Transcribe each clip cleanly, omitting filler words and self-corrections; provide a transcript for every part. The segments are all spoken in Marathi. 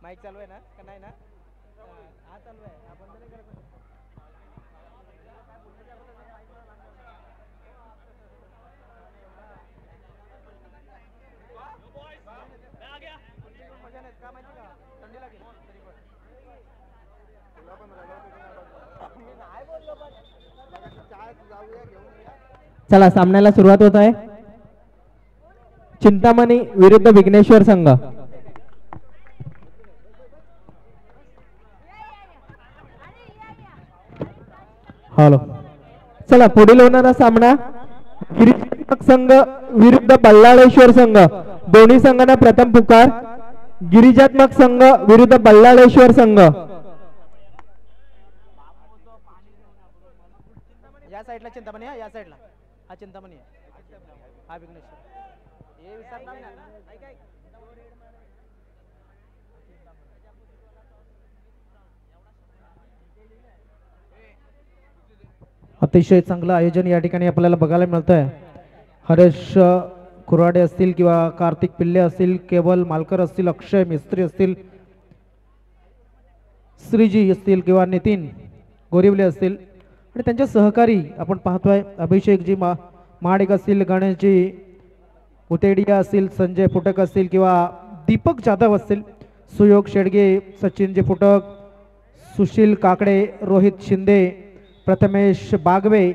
माईक चालू आहे ना का नाही ना? हा चालू आहे. हा बंद नाही करत. मजा नाही का माहिती का? थंडी लागेल तरी पण. चला सामन्याला सुरुवात होत आहे. चिंतामणी विरुद्ध विघ्नेश्वर संघ. हॅलो. चला पुढील होणारा सामना गिरिजात्मक संघ विरुद्ध बल्लाळेश्वर संघ. दोन्ही संघांना प्रथम पुकार. गिरिजात्मक संघ विरुद्ध बल्लाळेश्वर संघ. या साइडला चिंतामणी आहे, या साइडला हा चिंतामणी आहे, हा विघ्नेश्वर. हे विसरणार नाही काय. अतिशय चांगलं आयोजन या ठिकाणी आपल्याला बघायला मिळत आहे. हरेश कुराडे असतील किंवा कार्तिक पिल्ले असतील, केवल मालकर असतील, अक्षय मिस्त्री असतील, श्रीजी असतील किंवा नितीन गोरिवले असतील आणि त्यांचे सहकारी आपण पाहतोय अभिषेकजी महाडिक असतील, गणेशजी उतेडिया असतील, संजय फुटक असतील किंवा दीपक जाधव असतील, सुयोग शेडगे, सचिनजी फुटक, सुशील काकडे, रोहित शिंदे, प्रथमेश बागवे,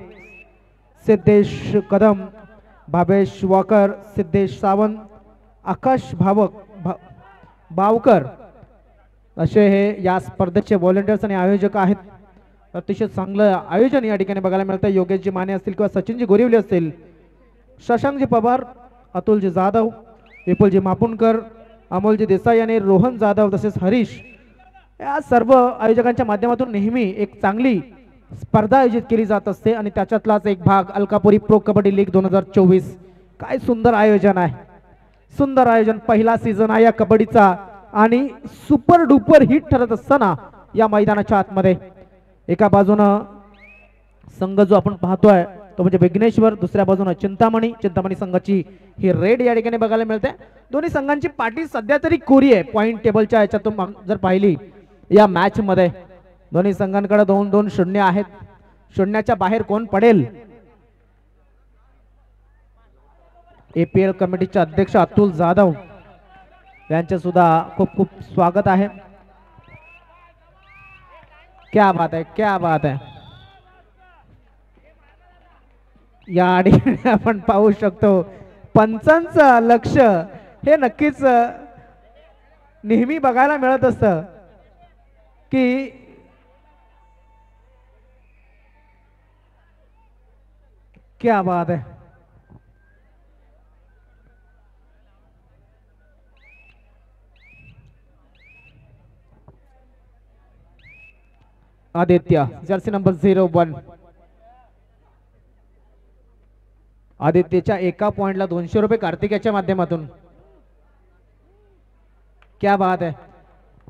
सिद्धेश कदम, भावेश वाकर, सिद्धेश सावंत, आकाश बावकर असे हे या स्पर्धेचे व्हॉलेंटियर्स आणि आयोजक आहेत. अतिशय चांगलं आयोजन या ठिकाणी बघायला मिळतं. योगेशजी माने असतील किंवा सचिनजी गोरिवले असतील, शशांकजी पवार, अतुलजी जाधव, विपुलजी मापुणकर, अमोलजी देसाई आणि रोहन जाधव तसेच हरीश या सर्व आयोजकांच्या माध्यमातून नेहमी एक चांगली स्पर्धा आयोजित केली जात असते आणि त्याच्यातलाच एक भाग अलकापुरी प्रो कबड्डी लीग 2024. काय सुंदर आयोजन आहे, सुंदर आयोजन. पहिला सीझन आहे या कबड्डीचा आणि सुपर डुपर हिट ठरत असताना या मैदानाच्या आतमध्ये एका बाजूनं संघ जो आपण पाहतोय तो म्हणजे विघ्नेश्वर, दुसऱ्या बाजूनं चिंतामणी संघाची ही रेड या ठिकाणी बघायला मिळते. दोन्ही संघांची पाठी सध्या तरी कोरी आहे पॉइंट टेबलच्या याच्यातून जर पाहिली या मॅच मध्ये. दोन्ही संघांकडे 2-2 शून्य आहेत. शून्याच्या बाहेर कोण पडेल? APL कमिटीचे अध्यक्ष अतुल जाधव यांचे सुद्धा खूप खूप स्वागत आहे. क्या बात है, क्या बात है. या ठिकाणी आपण पाहू शकतो पंचांचं लक्ष हे नक्कीच नेहमी बघायला मिळत असतं की क्या बात है. Aditya Jersey number 01. आदित्यच्या एका पॉइंटला 200 रुपये कार्तिकाच्या माध्यमातून. क्या बात है.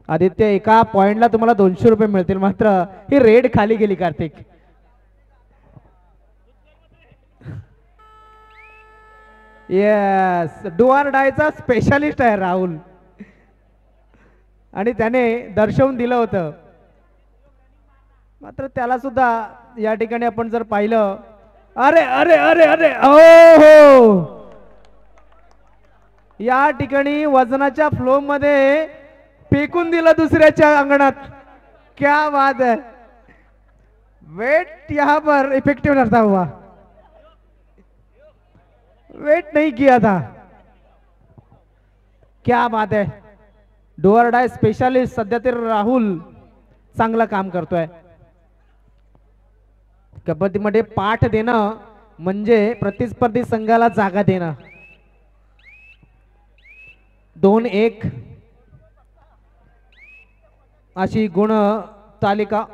आदित्य एका पॉइंटला तुम्हाला 200 रुपये मिळतील. मात्र ही रेड खाली गेली कार्तिक. येस, डू ऑर डायचा स्पेशलिस्ट आहे राहुल आणि त्याने दर्शवून दिलं होतं. मात्र त्याला सुद्धा या ठिकाणी आपण जर पाहिलं, अरे अरे अरे अरे हो, या ठिकाणी वजनाच्या फ्लो मध्ये फेकून दिलं दुसऱ्याच्या अंगणात. क्या बात है. वेट यहाँ पर इफेक्टिव रहता हुआ, वेट नहीं किया था. क्या बात है. डोअर डाय स्पेशलिस्ट सध्या तरी राहुल चांगलं काम करतोय. कबड्डीमध्ये पाठ देणं म्हणजे प्रतिस्पर्धी संघाला जागा देणं. 2-1 अशी गुण तालिका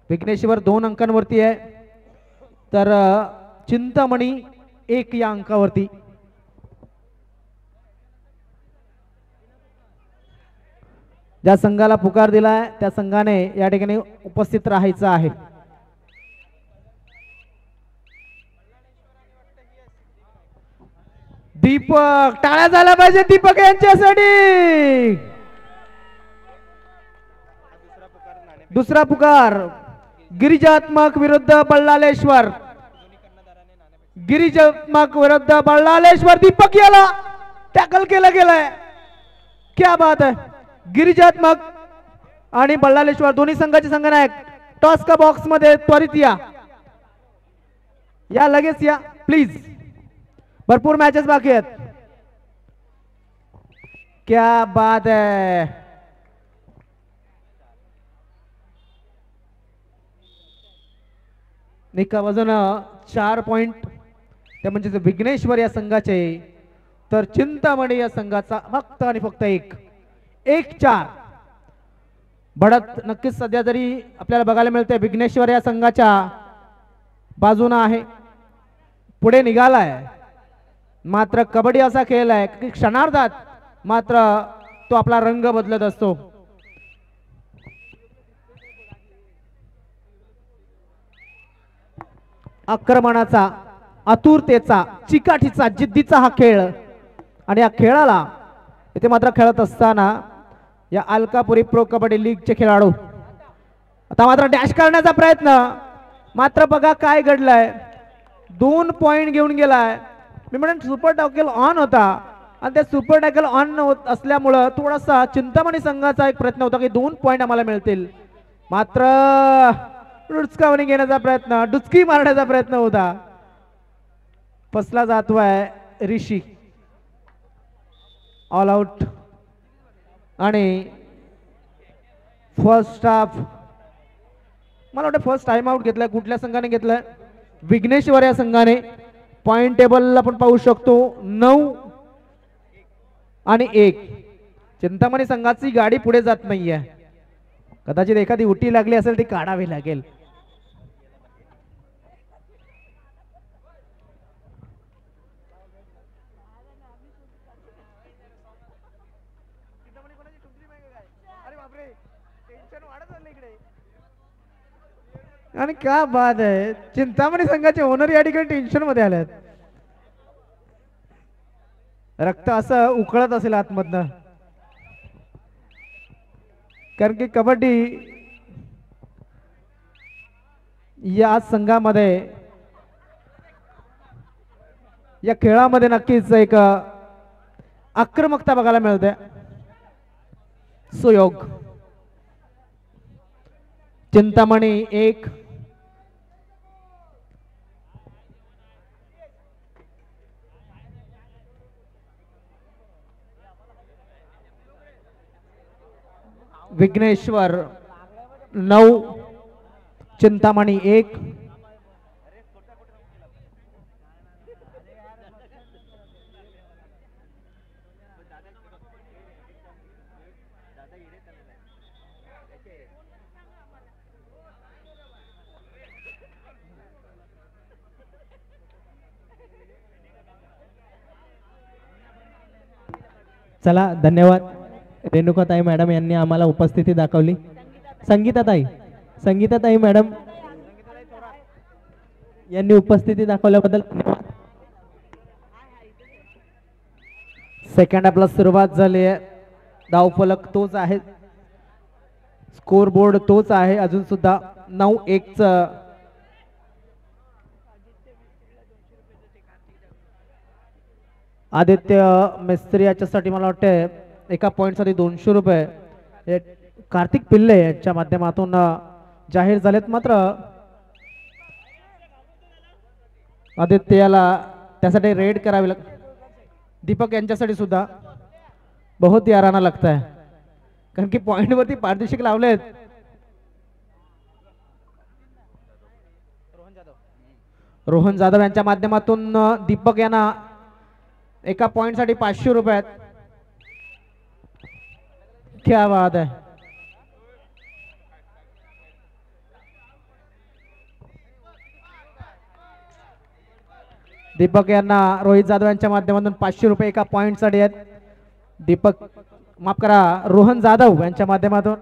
विघ्नेश्वर 2 अंकांवरती आहे, तर चिंतामणी 1 या अंकावरती. ज्या संघाला पुकार दिलाय त्या संघाने या ठिकाणी उपस्थित राहायचं आहे. दीपक, टाळ्या झाल्या पाहिजे दीपक यांच्यासाठी. दुसरा पुकार गिरिजात्मक विरुद्ध बल्लालेश्वर. गिरिजात्मक विरुद्ध बल्लालेश्वर. दीपक याला टॅकल केलं गेलंय. क्या बात आहे. गिरिजात्मक आणि बल्लालेश्वर दोन्ही संघाचे संघनायक टॉस का बॉक्स मध्ये त्वरित या लगेच या प्लीज. भरपूर मॅचेस बाकी आहेत. क्या बात है. निका वजन 4 पॉइंट त्या म्हणजे विघ्नेश्वर या संघाचे, तर चिंतामणी या संघाचा फक्त आणि फक्त 1-4. बढत नक्कीच सध्या तरी आपल्याला बघायला मिळते विघ्नेश्वर या संघाच्या बाजूने आहे, पुढे निघालाय. मात्र कबड्डी असा खेळ आहे की क्षणार्धात मात्र तो आपला रंग बदलत असतो. आक्रमणाचा, आतुरतेचा, चिकाटीचा, जिद्दीचा हा खेळ. आणि या खेळाला इथे मात्र खेळत असताना या अलकापुरी प्रो कबड्डी लीगचे खेळाडू आता मात्र डॅश करण्याचा प्रयत्न. मात्र बघा काय घडलंय. 2 पॉइंट घेऊन गेलाय. मी म्हणेन सुपर टॅकल ऑन होता आणि ते सुपर टॅकल ऑन असल्यामुळं थोडासा चिंतामणी संघाचा एक प्रयत्न होता की 2 पॉइंट आम्हाला मिळतील. मात्र डुचकावणी घेण्याचा प्रयत्न, डुचकी मारण्याचा प्रयत्न होता. फसला जातोय ऋषी. All out. आणि फर्स्ट हाफ मला वाटतं फर्स्ट टाइम आउट घेतलाय. कुठल्या संघाने घेतलाय? विघ्नेश्वर या संघाने. पॉइंट टेबल आपण पाहू शकतो 9 आणि 1. चिंतामणी संघाची गाडी पुढे जात नाहीये. कदाचित एखादी उटी लागली असेल ती काढावी लागेल. आणि क्या बात आहे. चिंतामणी संघाचे ओनर या ठिकाणी टेन्शन मध्ये आलेत. रक्त असं उकळत असेल आतमधनं, कारण की कबड्डी या संघामध्ये या खेळामध्ये नक्कीच एक आक्रमकता बघायला मिळते. सुयोग. चिंतामणी 1 विघ्नेश्वर 9 चिंतामणी 1. चला धन्यवाद. रेणुकाताई मॅडम यांनी आम्हाला उपस्थिती दाखवली. संगीताताई मॅडम यांनी उपस्थिती दाखवल्याबद्दल धन्यवाद. सेकंड हाफला सुरुवात झाली आहे. धावफलक तोच आहे, स्कोर बोर्ड तोच आहे अजून सुद्धा. 9-1 आदित्य मिस्त्री याच्यासाठी मला वाटतं एका पॉइंट साठी 200 रुपये कार्तिक पिल्ले यांच्या माध्यमातून जाहीर झालेत. मात्र आदित्य याला त्यासाठी रेड करावी लागते. दीपक यांच्यासाठी सुद्धा बहुत याराना लगता है, कारण की पॉइंट वरती पारदर्शक लावलेत. रोहन जाधव यांच्या माध्यमातून दीपक यांना एका पॉइंट साठी 500 रुपये. क्या बात है. दीपक यांना रोहित जाधव यांच्या माध्यमातून 500 रुपये एका पॉइंट साठी आहेत. दीपक माफ करा रोहन जाधव यांच्या माध्यमातून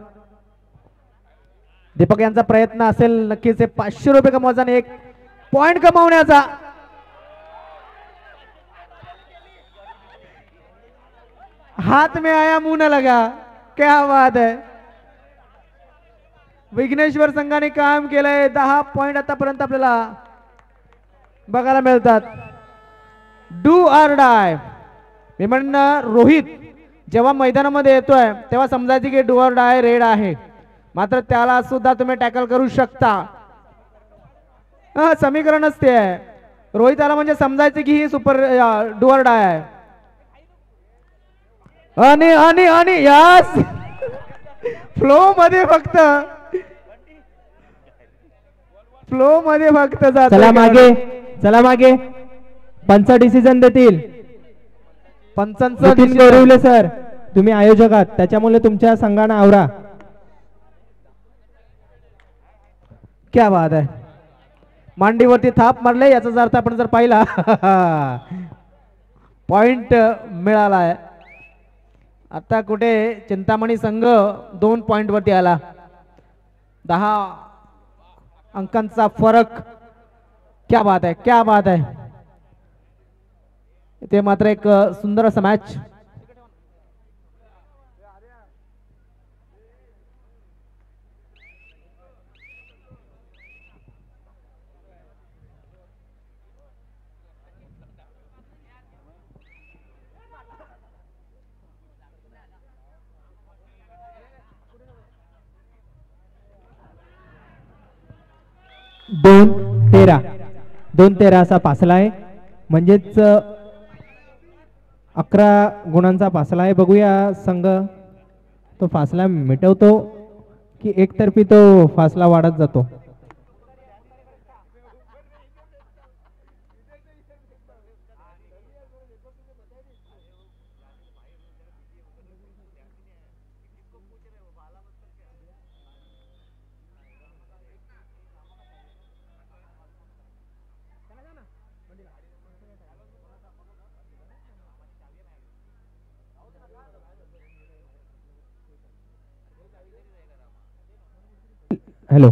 दीपक यांचा प्रयत्न असेल नक्कीच 500 रुपये कमवायचा आणि एक पॉइंट कमावण्याचा. हात में आया मुंह न लगा. क्या बात है. विघ्नेश्वर संघाने काम केलंय. 10 पॉइंट आतापर्यंत आपल्याला बघायला मिळतात. Do or die. मी म्हणणं रोहित जेव्हा मैदानामध्ये येतोय तेव्हा समजायचे की डू ऑर डाय रेड आहे, मात्र त्याला सुद्धा तुम्ही टॅकल करू शकता. समीकरणच ते आहे. रोहिताला म्हणजे समजायचं की ही सुपर डू ऑर डाय आहे. आणि आणि आणि यस फ्लो मध्ये फक्त जात. चला मागे, चला मागे. पंच डिसिजन देतील. पंचांचं नितीन गोरिवले सर, तुम्ही आयोजक आहात त्याच्यामुळे तुमच्या संघानं आवरा. क्या बात आहे. मांडीवरती थाप मारले याचा अर्थ आपण जर पाहिला पॉइंट मिळाला आहे. आता कुठे चिंतामणी संघ 2 पॉइंट वरती आला. 10 अंकांचा फरक. क्या बात आहे, क्या बात आहे. ते मात्र एक सुंदर असा मॅच. दोन 13 असा पासला आहे, म्हणजेच 11 गुणांचा फासला आहे. बघूया संघ तो फासला मिटवतो की एकतर्फी तो फासला वाढत जातो. हॅलो,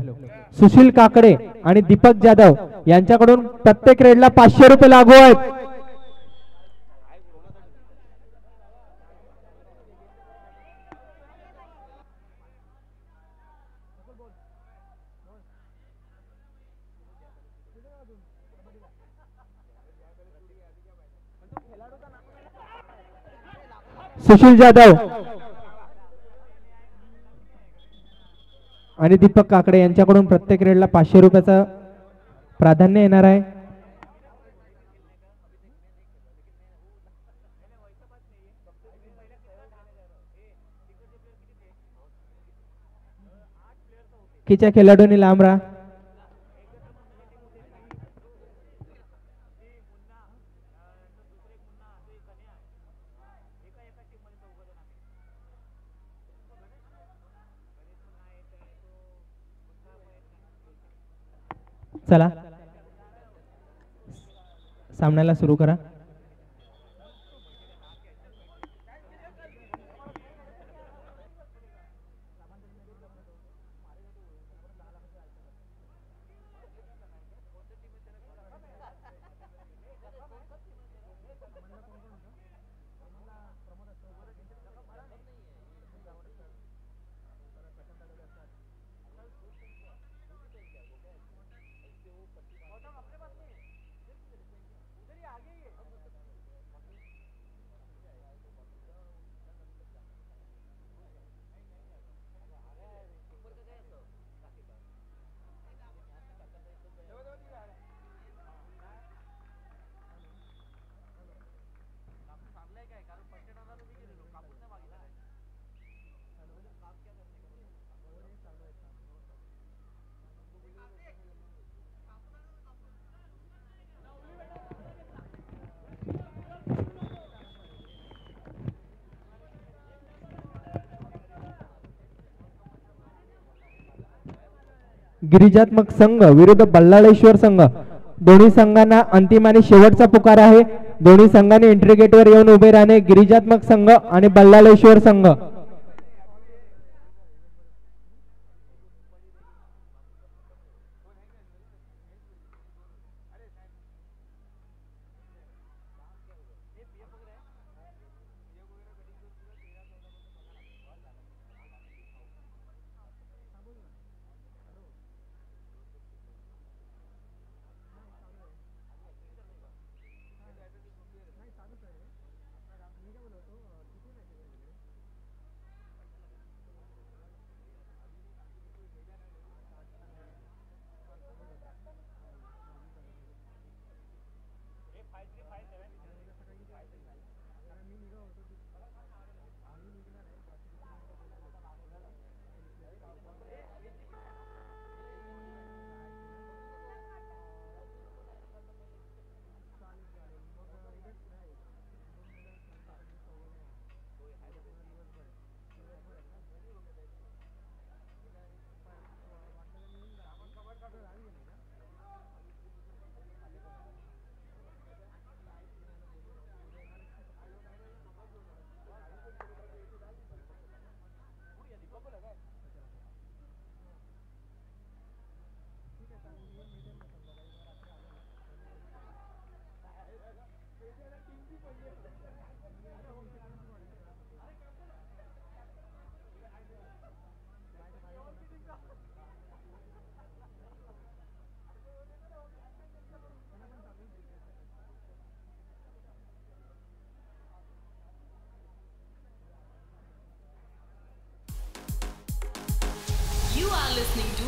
सुशील काकडे आणि दीपक जाधव यांच्याकडून प्रत्येक रेडला 500 रुपये लागू आहेत. सुशील जाधव आणि दीपक काकडे यांच्याकडून प्रत्येक रेडला 500 रुपयाचं प्राधान्य येणार आहे. किच्या खेळाडूंनी लांब राहा. चला सामन्याला सुरू करा. गिरिजात्मक संघ विरुद्ध बल्लाळेश्वर संघ. दोन्ही संघांना अंतिम आणि शेवटचा पुकार आहे. दोन्ही संघांनी एंट्री गेटवर येऊन उभे राहणे. गिरिजात्मक संघ आणि बल्लाळेश्वर संघ. You are listening to